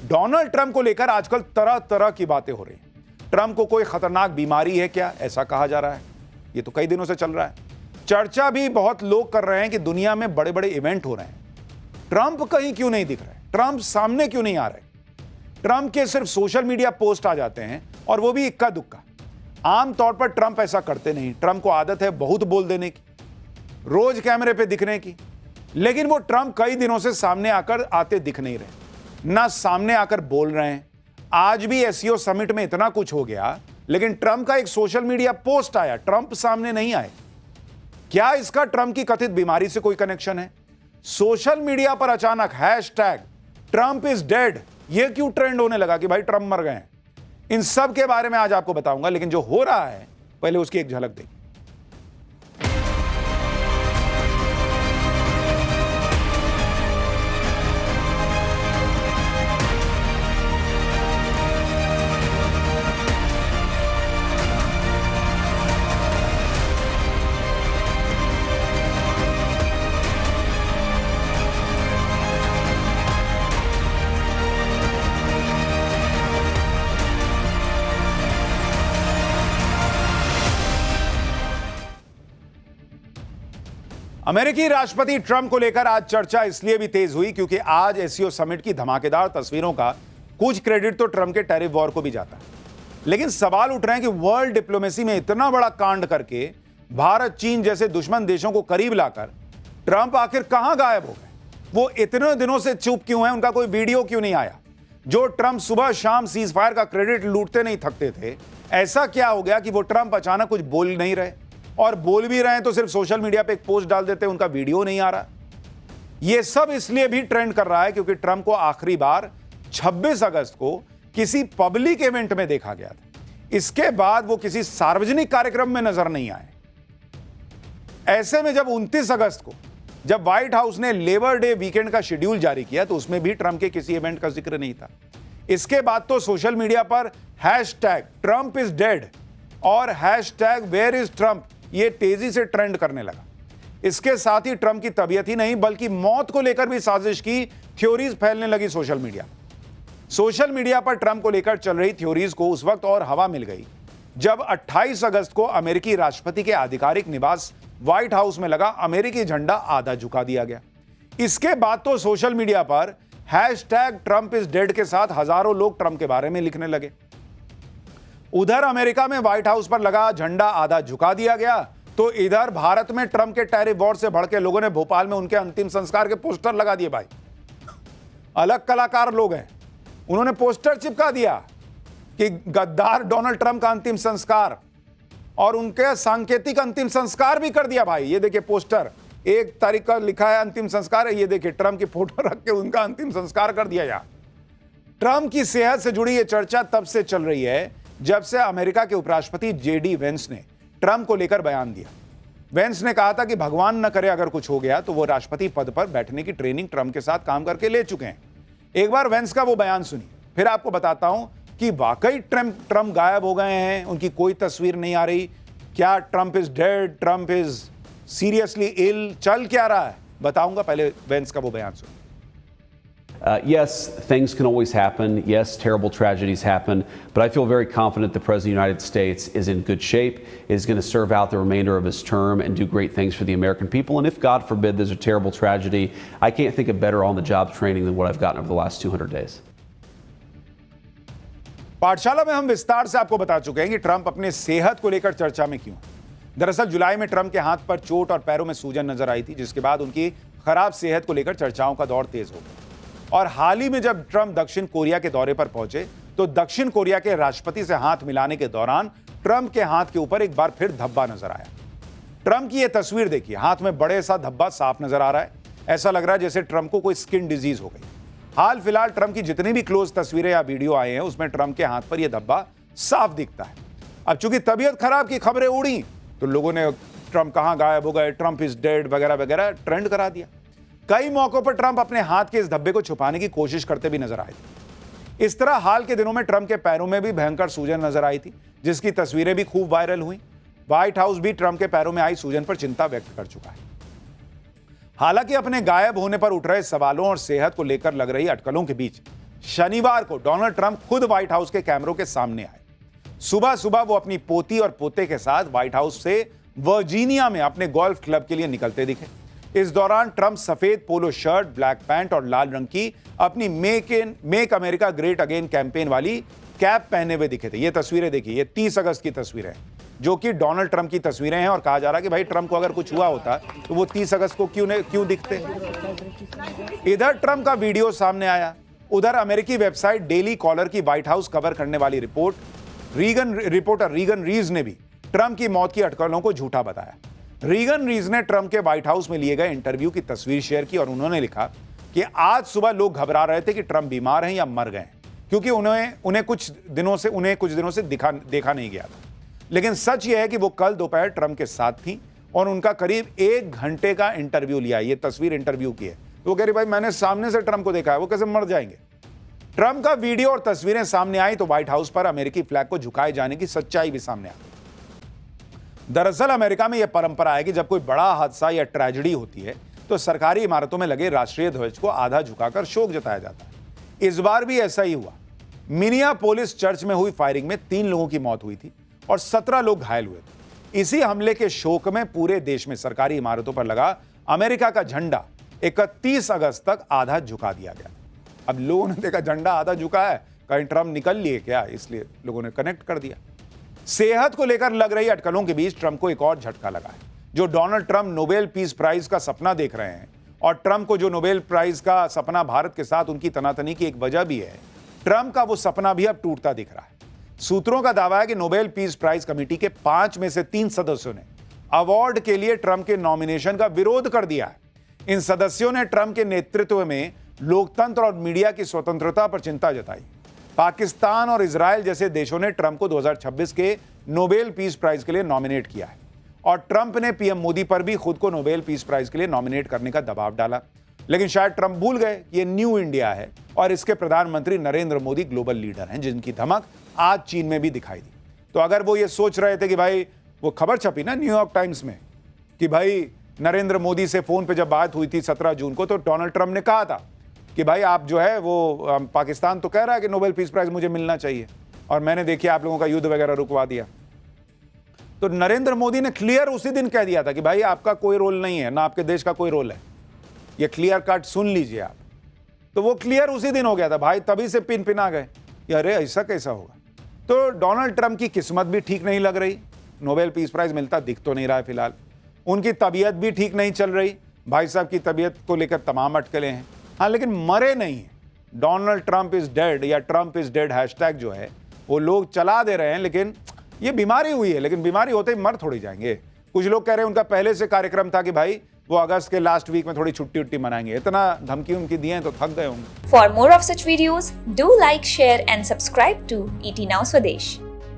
Donald Trump को लेकर आजकल तरह तरह की बातें हो रही हैं। ट्रंप को कोई खतरनाक बीमारी है क्या, ऐसा कहा जा रहा है। ये तो कई दिनों से चल रहा है। चर्चा भी बहुत लोग कर रहे हैं कि दुनिया में बड़े बड़े इवेंट हो रहे हैं, ट्रंप कहीं क्यों नहीं दिख रहे, ट्रंप सामने क्यों नहीं आ रहे। ट्रंप के सिर्फ सोशल मीडिया पोस्ट आ जाते हैं और वो भी इक्का दुक्का। आमतौर पर ट्रंप ऐसा करते नहीं। ट्रंप को आदत है बहुत बोल देने की, रोज कैमरे पे दिखने की, लेकिन वो ट्रंप कई दिनों से सामने आकर आते दिख नहीं रहे, ना सामने आकर बोल रहे हैं। आज भी एससीओ समिट में इतना कुछ हो गया, लेकिन ट्रंप का एक सोशल मीडिया पोस्ट आया, ट्रंप सामने नहीं आए। क्या इसका ट्रंप की कथित बीमारी से कोई कनेक्शन है? सोशल मीडिया पर अचानक हैशटैग ट्रंप इज डेड ये क्यों ट्रेंड होने लगा कि भाई ट्रंप मर गए हैं? इन सब के बारे में आज आपको बताऊंगा, लेकिन जो हो रहा है पहले उसकी एक झलक देखिए। अमेरिकी राष्ट्रपति ट्रंप को लेकर आज चर्चा इसलिए भी तेज हुई क्योंकि आज एससीओ समिट की धमाकेदार तस्वीरों का कुछ क्रेडिट तो ट्रंप के टैरिफ वॉर को भी जाता है। लेकिन सवाल उठ रहे हैं कि वर्ल्ड डिप्लोमेसी में इतना बड़ा कांड करके भारत चीन जैसे दुश्मन देशों को करीब लाकर ट्रंप आखिर कहां गायब हो गए? वो इतने दिनों से चुप क्यों हैं? उनका कोई वीडियो क्यों नहीं आया? जो ट्रंप सुबह शाम सीज फायर का क्रेडिट लूटते नहीं थकते थे, ऐसा क्या हो गया कि वो ट्रंप अचानक कुछ बोल नहीं रहे, और बोल भी रहे हैं तो सिर्फ सोशल मीडिया पे एक पोस्ट डाल देते हैं, उनका वीडियो नहीं आ रहा। यह सब इसलिए भी ट्रेंड कर रहा है क्योंकि ट्रंप को आखिरी बार 26 अगस्त को किसी पब्लिक इवेंट में देखा गया था। इसके बाद वो किसी सार्वजनिक कार्यक्रम में नजर नहीं आए। ऐसे में जब 29 अगस्त को जब व्हाइट हाउस ने लेबर डे वीकेंड का शेड्यूल जारी किया तो उसमें भी ट्रंप के किसी इवेंट का जिक्र नहीं था। इसके बाद तो सोशल मीडिया पर हैशटैग ट्रंप इज डेड और हैशटैग वेयर इज ट्रंप ये तेजी से ट्रेंड करने लगा। इसके साथ ही ट्रंप की तबीयत ही नहीं बल्कि मौत को लेकर भी साजिश की थ्योरीज फैलने लगी सोशल मीडिया पर ट्रंप को लेकर चल रही थ्योरीज को उस वक्त और हवा मिल गई जब 28 अगस्त को अमेरिकी राष्ट्रपति के आधिकारिक निवास व्हाइट हाउस में लगा अमेरिकी झंडा आधा झुका दिया गया। इसके बाद तो सोशल मीडिया पर हैशटैग ट्रंप इज डेड के साथ हजारों लोग ट्रंप के बारे में लिखने लगे। उधर अमेरिका में व्हाइट हाउस पर लगा झंडा आधा झुका दिया गया तो इधर भारत में ट्रंप के टैरिफ वॉर से भड़के लोगों ने भोपाल में उनके अंतिम संस्कार के पोस्टर लगा दिए। भाई अलग कलाकार लोग हैं, उन्होंने पोस्टर चिपका दिया कि गद्दार डोनाल्ड ट्रंप का अंतिम संस्कार, और उनके सांकेतिक अंतिम संस्कार भी कर दिया। भाई ये देखिए पोस्टर, 1 तारीख का लिखा है अंतिम संस्कार है, ये देखिए ट्रंप की फोटो रख के उनका अंतिम संस्कार कर दिया यार। ट्रंप की सेहत से जुड़ी यह चर्चा तब से चल रही है जब से अमेरिका के उपराष्ट्रपति जेडी वेंस ने ट्रंप को लेकर बयान दिया। वेंस ने कहा था कि भगवान न करे अगर कुछ हो गया तो वो राष्ट्रपति पद पर बैठने की ट्रेनिंग ट्रंप के साथ काम करके ले चुके हैं। एक बार वेंस का वो बयान सुनिए, फिर आपको बताता हूं कि वाकई ट्रंप गायब हो गए हैं, उनकी कोई तस्वीर नहीं आ रही। क्या Trump is dead, Trump is seriously ill, चल क्या रहा है बताऊंगा। पहले वेंस का वो बयान सुनिए। Yes, things can always happen. Yes, terrible tragedies happen. But I feel very confident the President of the United States is in good shape, is going to serve out the remainder of his term and do great things for the American people. And if, God forbid, there's a terrible tragedy, I can't think of better on-the-job training than what I've gotten over the last 200 days. पाठशाला में हम विस्तार से आपको बता चुके हैं कि ट्रंप अपने सेहत को लेकर चर्चा में क्यों। दरअसल जुलाई में ट्रंप के हाथ पर चोट और पैरों में सूजन नजर आई थी, जिसके बाद उनकी खराब सेहत को लेकर चर्चाओं का दौर तेज हो गया। और हाल ही में जब ट्रंप दक्षिण कोरिया के दौरे पर पहुंचे तो दक्षिण कोरिया के राष्ट्रपति से हाथ मिलाने के दौरान ट्रंप के हाथ के ऊपर एक बार फिर धब्बा नजर आया। ट्रंप की यह तस्वीर देखिए, हाथ में बड़े सा धब्बा साफ नजर आ रहा है। ऐसा लग रहा है जैसे ट्रंप को कोई स्किन डिजीज हो गई। हाल फिलहाल ट्रंप की जितनी भी क्लोज तस्वीरें या वीडियो आए हैं उसमें ट्रंप के हाथ पर यह धब्बा साफ दिखता है। अब चूंकि तबीयत खराब की खबरें उड़ी तो लोगों ने ट्रंप कहां गायब हो गए, ट्रंप इज डेड वगैरह वगैरह ट्रेंड करा दिया। कई मौकों पर ट्रंप अपने हाथ के इस धब्बे को छुपाने की कोशिश करते भी नजर आए थे। इस तरह हाल के दिनों में ट्रंप के पैरों में भी भयंकर सूजन नजर आई थी, जिसकी तस्वीरें भी खूब वायरल हुई। व्हाइट हाउस भी ट्रंप के पैरों में आई सूजन पर चिंता व्यक्त कर चुका है। हालांकि अपने गायब होने पर उठ रहे सवालों और सेहत को लेकर लग रही अटकलों के बीच शनिवार को डोनाल्ड ट्रंप खुद व्हाइट हाउस के कैमरों के सामने आए। सुबह सुबह वो अपनी पोती और पोते के साथ व्हाइट हाउस से वर्जीनिया में अपने गोल्फ क्लब के लिए निकलते दिखे। इस दौरान ट्रंप सफेद पोलो शर्ट, ब्लैक पैंट और लाल रंग की अपनी make America great again campaign वाली कैप पहने हुए दिखे थे। ये तस्वीरें देखिए, ये 30 अगस्त की तस्वीरें हैं, जो कि डोनाल्ड ट्रंप की तस्वीरें हैं। और कहा जा रहा है कि भाई ट्रंप को अगर कुछ हुआ होता तो वो 30 अगस्त को क्यों दिखते। इधर ट्रंप का वीडियो सामने आया, उधर अमेरिकी वेबसाइट डेली कॉलर की व्हाइट हाउस कवर करने वाली रिपोर्टर रीगन रीज ने भी ट्रंप की मौत की अटकलों को झूठा बताया। रीगन रीज ने ट्रंप के व्हाइट हाउस में लिए गए इंटरव्यू की तस्वीर शेयर की और उन्होंने लिखा कि आज सुबह लोग घबरा रहे थे कि ट्रंप बीमार हैं या मर गए, क्योंकि उन्हें कुछ दिनों से देखा नहीं गया था। लेकिन सच यह है कि वो कल दोपहर ट्रंप के साथ थी और उनका करीब 1 घंटे का इंटरव्यू लिया। ये तस्वीर इंटरव्यू की है। तो वो कह रही भाई मैंने सामने से ट्रंप को देखा है, वो कैसे मर जाएंगे। ट्रंप का वीडियो और तस्वीरें सामने आई तो व्हाइट हाउस पर अमेरिकी फ्लैग को झुकाए जाने की सच्चाई भी सामने आ गई। दरअसल अमेरिका में यह परंपरा है कि जब कोई बड़ा हादसा या ट्रेजेडी होती है तो सरकारी इमारतों में लगे राष्ट्रीय ध्वज को आधा झुकाकर शोक जताया जाता है। इस बार भी ऐसा ही हुआ। मिनियापोलिस चर्च में हुई फायरिंग में 3 लोगों की मौत हुई थी और 17 लोग घायल हुए थे। इसी हमले के शोक में पूरे देश में सरकारी इमारतों पर लगा अमेरिका का झंडा 31 अगस्त तक आधा झुका दिया गया। अब लोगों ने देखा झंडा आधा झुका है, कहीं ट्रंप निकल लिए क्या, इसलिए लोगों ने कनेक्ट कर दिया। सेहत को लेकर लग रही अटकलों के बीच ट्रंप को एक और झटका लगा है। जो Donald Trump Nobel peace prize का सपना देख रहे हैं और ट्रंप को जो नोबेल प्राइज का सपना भारत के साथ उनकी तनातनी की एक वजह भी है, ट्रंप का वो सपना भी अब टूटता दिख रहा है। सूत्रों का दावा है कि नोबेल पीस प्राइज कमेटी के 5 में से 3 सदस्यों ने अवार्ड के लिए ट्रंप के नॉमिनेशन का विरोध कर दिया है। इन सदस्यों ने ट्रंप के नेतृत्व में लोकतंत्र और मीडिया की स्वतंत्रता पर चिंता जताई। पाकिस्तान और इजराइल जैसे देशों ने ट्रंप को 2026 के नोबेल पीस प्राइज के लिए नॉमिनेट किया है और ट्रंप ने पीएम मोदी पर भी खुद को नोबेल पीस प्राइज के लिए नॉमिनेट करने का दबाव डाला। लेकिन शायद ट्रंप भूल गए कि ये न्यू इंडिया है और इसके प्रधानमंत्री नरेंद्र मोदी ग्लोबल लीडर हैं, जिनकी धमक आज चीन में भी दिखाई दी। तो अगर वो ये सोच रहे थे कि भाई, वो खबर छपी ना न्यूयॉर्क टाइम्स में कि भाई नरेंद्र मोदी से फोन पे जब बात हुई थी 17 जून को, तो डोनाल्ड ट्रंप ने कहा था कि भाई आप जो है वो पाकिस्तान तो कह रहा है कि नोबेल पीस प्राइज मुझे मिलना चाहिए और मैंने देखिए आप लोगों का युद्ध वगैरह रुकवा दिया। तो नरेंद्र मोदी ने क्लियर उसी दिन कह दिया था कि भाई आपका कोई रोल नहीं है, ना आपके देश का कोई रोल है, ये क्लियर कट सुन लीजिए आप। तो वो क्लियर उसी दिन हो गया था भाई, तभी से पिन आ गए, अरे ऐसा कैसा होगा। तो डोनाल्ड ट्रंप की किस्मत भी ठीक नहीं लग रही, नोबेल पीस प्राइज मिलता दिख तो नहीं रहा है फिलहाल। उनकी तबीयत भी ठीक नहीं चल रही, भाई साहब की तबीयत को लेकर तमाम अटकलें हैं। हाँ, लेकिन मरे नहीं है। डोनाल्ड ट्रंप इज डेड या ट्रंप इज डेड हैशटैग जो है वो लोग चला दे रहे हैं, लेकिन ये बीमारी हुई है, लेकिन बीमारी होते ही मर थोड़ी जाएंगे। कुछ लोग कह रहे हैं उनका पहले से कार्यक्रम था कि भाई वो अगस्त के लास्ट वीक में थोड़ी छुट्टी उट्टी मनाएंगे। इतना धमकी उनकी दी है तो थक गए होंगे। For more of such videos, do like, share and subscribe to ET Now Swadesh.